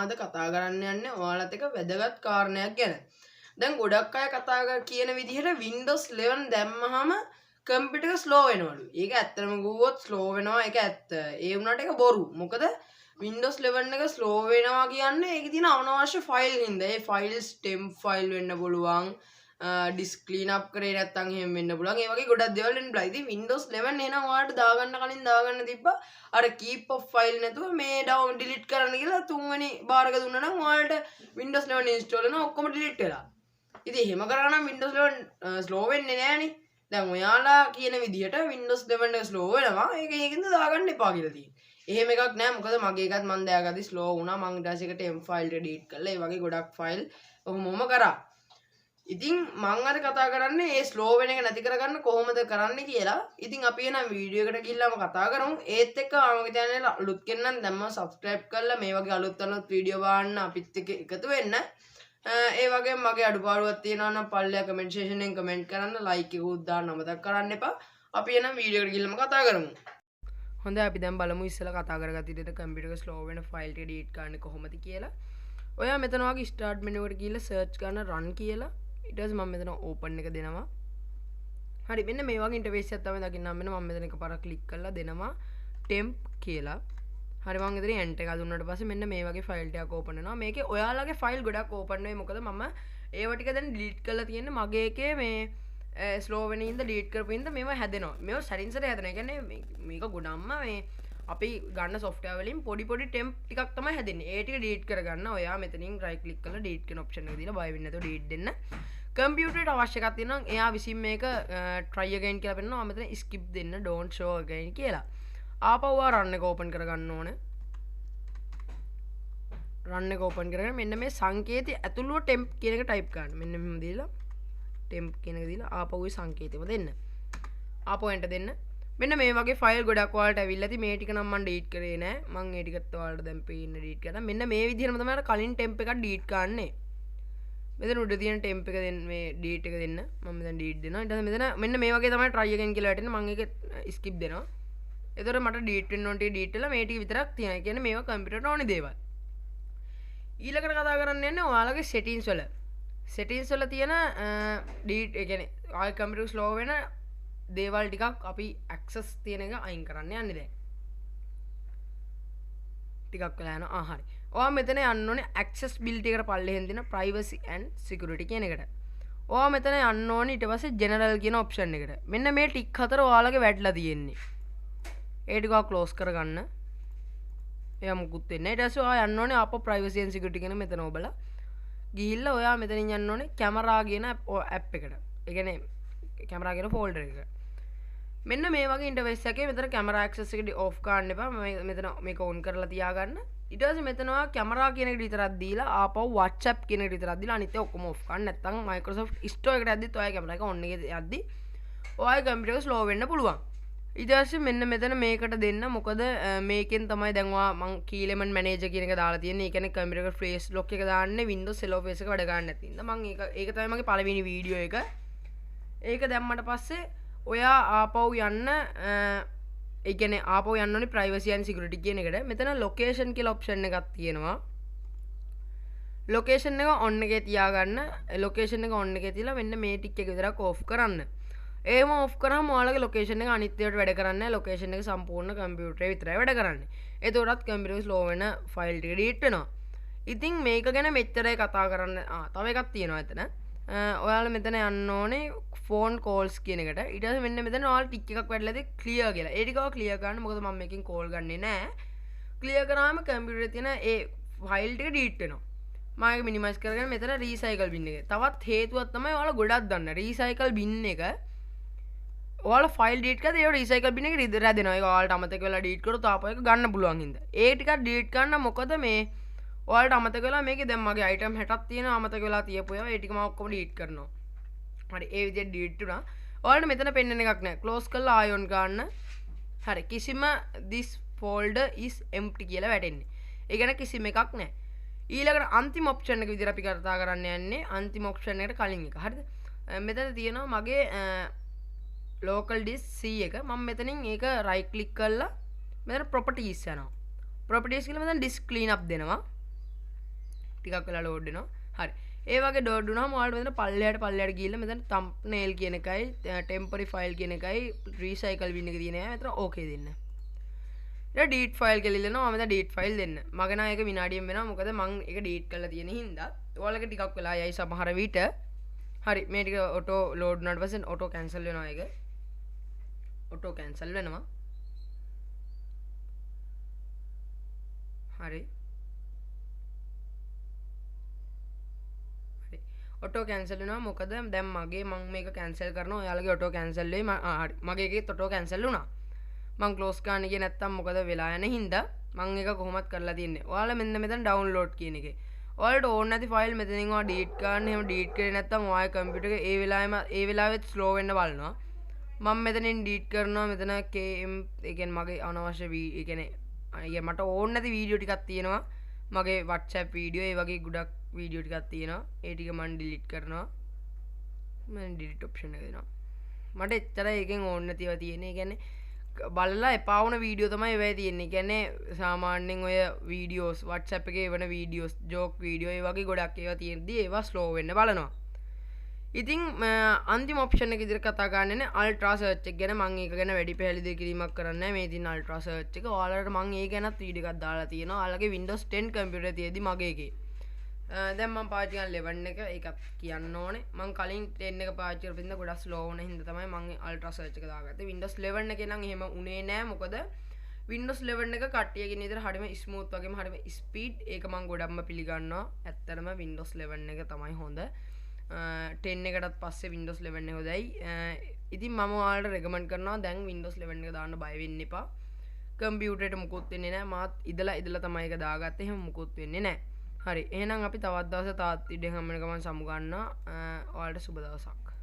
අද කතා කරන්න යන්නේ ඔයාලත් එක්ක වැදගත් කාරණයක් ගැන. දැන් ගොඩක් අය කතා කියන විදිහට Windows 11 දැම්මහම කම්පියුටර් එක ස්ලෝ වෙනවලු. ඒක ඇත්තටම ගුවොත් ස්ලෝ වෙනවා. ඒක ඇත්ත. ඒ වුණාට ඒක බොරු. මොකද Windows 11 එක ස්ලෝ වෙනවා කියන්නේ ඒකේ තියෙන අනවශ්‍ය ෆයිල් හින්දා. ඒ ෆයිල්ස් temp ෆයිල් වෙන්න පුළුවන්. disk clean up කරේ නැත්නම් එහෙම වෙන්න පුළුවන්. ඒ වගේ ගොඩක් දේවල් වෙන්න පුළුවන්. ඉතින් Windows 11 එනවා ඔයාලට දාගන්න කලින් දාගන්න තිබ්බා. අර keep of file නැතුව මේ down delete කරන්න කියලා තුන්වෙනි බාර් එක දුන්නා නම් ඔයාලට Windows 11 install වෙනවා ඔක්කොම delete වෙලා. ඉතින් එහෙම කරා නම් Windows 11 slow වෙන්නේ නෑනේ. දැන් ඔයාලා කියන විදිහට Windows 11 එක slow වෙනවා. ඒකෙන්ද දාගන්න එපා කියලා තියෙනවා. එහෙම එකක් නෑ. මොකද මගේ එකත් මම දැනගatti slow වුණා. මම ඊට පස්සේ ඒක temp file delete කළා. ඒ වගේ ගොඩක් file ඔහොමම කරා. ඉතින් මම අද කතා කරන්නේ මේ ස්ලෝ වෙන එක නැති කරගන්න කොහොමද කරන්න කියලා. ඉතින් අපි එන වීඩියෝ එකට ගිහිල්ලාම කතා කරමු. ඒත් එක්ක මගේ channel එක අලුත් කෙනෙක් දැම්ම subscribe කරලා මේ වගේ අලුත් වීඩියෝ බලන්න අපිත් එක්ක එකතු වෙන්න. ඒ වගේම මගේ අඩුපාඩුවක් තියෙනවා නම් පල්ලෙහා comment section එකෙන් comment කරන්න, like එකකුත් දාන්න අමතක කරන්න එපා. අපි එන වීඩියෝ එකට ගිහිල්ලාම කතා කරමු. හොඳයි අපි දැන් බලමු ඉස්සෙල්ලා කතා කරගත්ත විදිහට කම්පියුටර් එක ස්ලෝ වෙන ෆයිල් ටික delete කරන්නේ කොහොමද කියලා. ඔයා මෙතන වගේ start menu එකට ගිහිල්ලා search කරන run කියලා ඊට පස්සේ මම මෙතන open එක දෙනවා. හරි මෙන්න මේ වගේ ඉන්ටර්ෆේස් එකක් තමයි දකින්න හම්බෙන්නේ. මම මෙතන එකපාරක් ක්ලික් කරලා දෙනවා temp කියලා. හරි මම ඉතින් enter එක දුන්නාට පස්සේ මෙන්න මේ වගේ ෆයිල් ටිකක් open වෙනවා. මේකේ ඔයාලගේ ෆයිල් ගොඩක් open වෙයි. මොකද මම ඒව ටික දැන් delete කරලා තියෙන්නේ මගේ එකේ මේ slow වෙන ඉඳ delete කරපු ඉඳ මේව හැදෙනවා. මේව setting එකට හැදෙනවා. ඒ කියන්නේ මේක ගොඩක්ම මේ අපි ගන්න software වලින් පොඩි temp ටිකක් තමයි හැදෙන්නේ. ඒ ටික delete කරගන්න ඔයා මෙතනින් right click කරලා delete කියන option එක දීලා බය වෙන්නේ නැතුව delete දෙන්න. කම්පියුටරේට අවශ්‍ය එකක් තියෙනවා නම් එයා විසින් මේක try again කියලා පෙන්නනවා. මම මෙතන skip දෙන්න don't show again කියලා. ආපහු ආ run එක open කරගන්න ඕනේ. run එක open කරගෙන මෙන්න මේ සංකේතය ඇතුළුව temp කියන එක type කරන්න. මෙන්න මෙහෙම දීලා temp කියන එක දීලා ආපහු ඒ සංකේතෙම දෙන්න. ආපහු enter දෙන්න. මෙන්න මේ වගේ ෆයිල් ගොඩක් ඔයාලට ඇවිල්ලා ඇති. මේ ටික නම් මම delete කරේ නෑ. මම ඒ ටිකත් ඔයාලට දැන් පේන්න delete කරා. මෙන්න මේ විදිහටම තමයි අර කලින් temp එකක් delete කරන්නේ. මෙතන උඩ තියෙන temp එක දෙන්න මේ delete එක දෙන්න. මම දැන් delete දෙනවා. ඊට පස්සේ මෙතන මෙන්න මේ වගේ තමයි try again කියලා වැටෙන්නේ. මම ඒක skip දෙනවා. එතකොට මට delete වෙන්න ඕන ටික delete වෙලා මේ ටික විතරක් තියෙනවා. ඒ කියන්නේ මේවා කම්පියුටරට ඕනේ දේවල්. ඊළඟට කතා කරන්න යන්නේ ඔයාලගේ settings වල. settings වල තියෙන delete ඒ කියන්නේ ආයි කම්පියුටර් slow වෙන දේවල් ටිකක් අපි access තියෙන එක අයින් කරන්න යන්නේ දැන්. ටිකක් වෙලා යනවා. හරි. ඔයා මෙතන යන්න ඕනේ accessibility එකට පල්ලෙහෙන් දෙන privacy and security කියන එකට. ඔයා මෙතන යන්න ඕනේ ඊට පස්සේ general කියන option එකට. මෙන්න මේ ටික් හතර ඔයාලගේ වැටලා තියෙන්නේ. ඒ ටික close කරගන්න. එයා මුකුත් වෙන්නේ නැහැ. ඊට පස්සේ ඔයා යන්න ඕනේ ආපහු privacy and security කියන මෙතන ඔබලා ගිහිල්ලා ඔයා මෙතනින් යන්න ඕනේ camera කියන app එකට. ඒ කියන්නේ camera කියන folder එකට. මෙන්න මේ වගේ ඉන්ටර්ෆේස් එකේ මෙතන camera access එක off කරන්න එපා. මෙතන මේක on කරලා තියාගන්න. ඊට පස්සේ මෙතන ඔයා camera කියන එකට විතරක් දීලා ආපහු WhatsApp කියන එකට විතරක් දීලා අනිත් ඒවා ඔක්කොම off කරන්න. නැත්නම් Microsoft Store එකට යද්දිත් ඔයාගේ camera එක on එකේ යද්දි ඔයාගේ කම්පියුටර් එක slow වෙන්න පුළුවන්. ඊට පස්සේ මෙන්න මෙතන මේකට දෙන්න. මොකද මේකෙන් තමයි දැන් ඔයා මං key element manager කියන එක දාලා තියෙන්නේ. ඒ කියන්නේ කම්පියුටර් එක face lock එක දාන්නේ Windows Hello Face එක වැඩ ගන්න නැති ඉඳ. මං ඒක තමයි මගේ පළවෙනි වීඩියෝ එක. ඒක දැම්මට පස්සේ ඔයා ආපහු යන්න ඒ කියන්නේ ආපහු යන්න ඕනේ privacy and security කියන එකට. මෙතන location කියලා option එකක් තියෙනවා. location එක on එකේ තියාගන්න. location එක on එකේ තියලා මෙන්න මේ ටික එක විතරක් off කරන්න. එහෙම off කරාම ඔයාලගේ location එක අනිත් ඒවාට වැඩ කරන්නේ නැහැ. location එක සම්පූර්ණ කම්පියුටරේ විතරයි වැඩ කරන්නේ. එතකොටත් කම්පියුටරේ slow වෙන file ටික delete වෙනවා. ඉතින් මේක ගැන මෙච්චරයි කතා කරන්න. තව එකක් තියෙනවා එතන. ඔයාලා මෙතන යන්න ඕනේ phone calls කියන එකට. ඊට පස්සේ මෙන්න මෙතන ඔයාලා ටික් එකක් වැඩිලා තියෙ clear කියලා. ඒ ටික ඔය clear කරන්න. මොකද මම මේකෙන් call ගන්නෙ නෑ. clear කරාම කම්පියුටරේ තියෙන ඒ file ටික delete වෙනවා. මම ඒක minimize කරගෙන මෙතන recycle bin එක. තවත් හේතුවක් තමයි ඔයාලා ගොඩක් දන්න. recycle bin එක ඔයාලා file delete කරද්දී ඒක recycle bin එකේ රැදෙනවා. ඒක ඔයාලට අමතක වෙලා delete කරොත් ආපහු ඒක ගන්න පුළුවන් හින්දා. ඒ ටික delete කරන්න මොකද මේ ඔයාලට අමතක වෙලා මේකේ දැන් මගේ item 60ක් තියෙනවා අමතක වෙලා තියපු ඒවා. ඒ ටික මම ඔක්කොම delete කරනවා. හරි ඒ විදිහට delete වුණා. ඔයාලට මෙතන පෙන්වන්න එකක් නැහැ. close කරලා ආයෙ on ගන්න. හරි කිසිම this folder is empty කියලා වැටෙන්නේ. ඒ කියන්නේ කිසිම එකක් නැහැ. ඊළඟට අන්තිම option එක විදිහට අපි කතා කරන්න යන්නේ අන්තිම option එකට කලින් එක. හරිද? මෙතන තියෙනවා මගේ local disk C එක. මම මෙතනින් ඒක right click කරලා මෙතන properties යනවා. properties කියලා මෙතන disk clean up දෙනවා. ටිකක් වෙලා ලෝඩ් වෙනවා. හරි. ඒ වගේ ලෝඩ් වුණාම ඔයාලට මෙතන පල්ලෙහාට ගිහිල්ලා මෙතන thumbnail කියන එකයි temporary file කියන එකයි recycle bin එක තියෙනවා. මෙතන okay දෙන්න. ඊට delete file කියලා ඉල්ලනවා. මම මෙතන delete file දෙන්න. මගේ නම් ඒක විනාඩියෙන් වෙනවා. මොකද මම ඒක delete කරලා තියෙන හින්දා. ඔයාලගේ ටිකක් වෙලා යයි සමහර විට. හරි මේ ටික auto load වුණාට පස්සේ auto cancel වෙනවා ඒක. auto cancel වෙනවා. හරි. ඔටෝ කැන්සල් වෙනවා. මොකද දැන් මගේ මම මේක කැන්සල් කරනවා. ඔයාලගේ ඔටෝ කැන්සල් වෙයි. හරි. මගේ එකේ ඔටෝ කැන්සල් වුණා. මම ක්ලෝස් කරන්න ගියේ නැත්තම් මොකද වෙලා යන හින්දා මම ඒක කොහොමත් කරලා තියන්නේ. ඔයාලා මෙන්න මෙතන ඩවුන්ලෝඩ් කියන එකේ. ඔයාලට ඕන නැති ෆයිල් මෙතනින් ඔයා ඩීලීට් කරන්න. එහෙම ඩීලීට් කරේ නැත්තම් ඔයාගේ කම්පියුටර් එකේ ඒ වෙලාවෙත් ස්ලෝ වෙන්න බලනවා. මම මෙතනින් ඩීලීට් කරනවා. මෙතන KM ඒ කියන්නේ මගේ අනවශ්‍ය ඒ කියන්නේ මට ඕන නැති වීඩියෝ ටිකක් තියෙනවා. මගේ WhatsApp වීඩියෝ ඒ වගේ ගොඩක් වීඩියෝ ටිකක් තියෙනවා. ඒ ටික මම ඩිලීට් කරනවා. මම ඩිලීට් ඔප්ෂන් එක දෙනවා. මට එච්චර එකෙන් ඕන නැතිව තියෙන්නේ. ඒ කියන්නේ බලලා එපා වුණ වීඩියෝ තමයි ඒවයි තියෙන්නේ. ඒ කියන්නේ සාමාන්‍යයෙන් ඔය වීඩියෝස් WhatsApp එකේ එවන වීඩියෝස්, ජෝක් වීඩියෝ ඒ වගේ ගොඩක් ඒවා තියෙද්දි ඒවා ස්ලෝ වෙන්න බලනවා. ඉතින් අන්තිම ඔප්ෂන් එක විදිහට කතා කරන්නේ අල්ට්‍රා සර්ච් එක ගැන. මම ඒක ගැන වැඩි පැහැදිලි කිරීමක් කරන්නේ නැහැ. මේ තියෙන අල්ට්‍රා සර්ච් එක ඔයාලට මම ඒ ගැනත් වීඩියෝ එකක් දාලා තියෙනවා. ඔයාලගේ Windows 10 කම්පියුටරේ තියෙද්දි මගේ එකේ. දැන් මම පාවිච්චි කරන 11 එක ඒකත් කියන්න ඕනේ. මම කලින් 10 එක පාවිච්චි කරපු හින්දා ගොඩක් ස්ලෝ වුණ හින්දා තමයි මම අල්ට්‍රා සර්ච් එක දාගත්තේ. Windows 11 එකේ නම් එහෙම උනේ නෑ. මොකද Windows 11 එක කට්ටිය කියන විදිහට හරියම ස්මූත් වගේම හරියම ස්පීඩ් ඒක මම ගොඩක්ම පිළිගන්නවා. ඇත්තටම Windows 11 එක තමයි හොඳ. 10 එකටත් පස්සේ Windows 11 එක හොඳයි. ඉතින් මම ඔයාලට රෙකමන්ඩ් කරනවා දැන් Windows 11 එක දාන්න බය වෙන්න එපා. කම්පියුටරේට මුකුත් වෙන්නේ නැහැ. මාත් ඉදලා තමයි ඒක දාගත්තේ. එහෙම මුකුත් වෙන්නේ නැහැ. හරි. එහෙනම් අපි තවත් දවසක තවත් විදිහක් හම්බ වෙන ගමන් සමු ගන්නවා. ඔයාලට සුබ දවසක්.